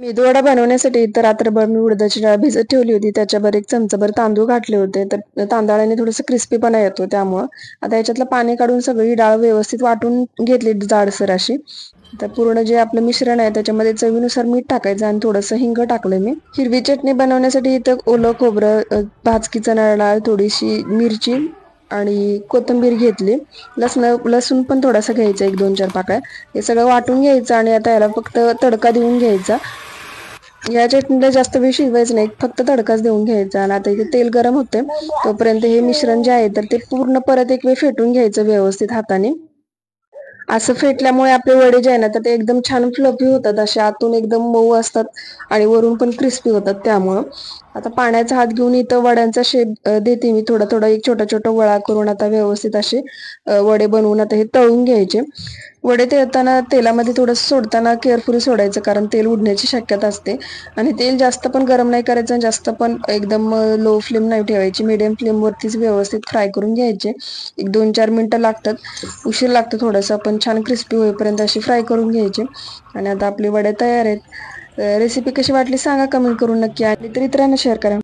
मेदूवडा बनवण्यासाठी इतर रात्रभर मी उडदाची डाळ भिजत ठेवली होती. त्याच्यावर 1 चमचाभर तांदूळ घातले होते. तर तांदळाने थोडंसं क्रिस्पीपणा येतो त्यामुळं. आता याच्यातलं पाणी काढून सगळी डाळ व्यवस्थित वाटून घेतली जाडसर अशी. तर पूर्ण जे आपलं मिश्रण आहे त्याच्यामध्ये चवीनुसार मीठ टाकायचं आणि थोडंसं हिंग टाकलं मी. हिरवी चटणी बनवण्यासाठी इथं ओलं खोबरं, भाजकी चणा डाळ, थोडीशी मिरची आणि कोथिंबीर घेतली. लसूण पण थोडासा घ्यायचा, 1-2-4 पाकळ्या. हे सगळं वाटून घ्यायचं आणि आता याला फक्त तडका देऊन घ्यायचा. या चटणीला जास्त वेळ शिजवायचं नाही, फक्त तडकाच देऊन घ्यायचा. आणि आता इथे तेल गरम होते तोपर्यंत हे मिश्रण जे आहे तर ते पूर्ण परत एक वेळ फेटून घ्यायचं व्यवस्थित हाताने. असं फेटल्यामुळे आपले वडे जे आहे ना तर ते एकदम छान फ्लफी होतात, असे आतून एकदम मऊ असतात आणि वरून पण क्रिस्पी होतात त्यामुळं. आता पाण्याचा हात घेऊन इथं वड्यांचा शेप देते मी, थोडा थोडा एक छोटा छोटा वळा करून आता व्यवस्थित असे वडे बनवून आता हे तळून घ्यायचे. वडे तळताना तेलामध्ये थोडंसं सोडताना केअरफुली सोडायचं, कारण तेल उडण्याची शक्यता असते. आणि तेल जास्त पण गरम नाही करायचं आणि जास्त पण एकदम लो फ्लेम नाही ठेवायची, मीडियम फ्लेमवरतीच व्यवस्थित फ्राय करून घ्यायचे. 1-2-4 मिनटं लागतात, उशीर लागतो थोडंसं, पण छान क्रिस्पी होईपर्यंत अशी फ्राय करून घ्यायचे. आणि आता आपले वडे तयार आहेत. रेसिपी कशी वाटली सांगा कमेंट करून नक्की, आणि इतरांना शेअर करा.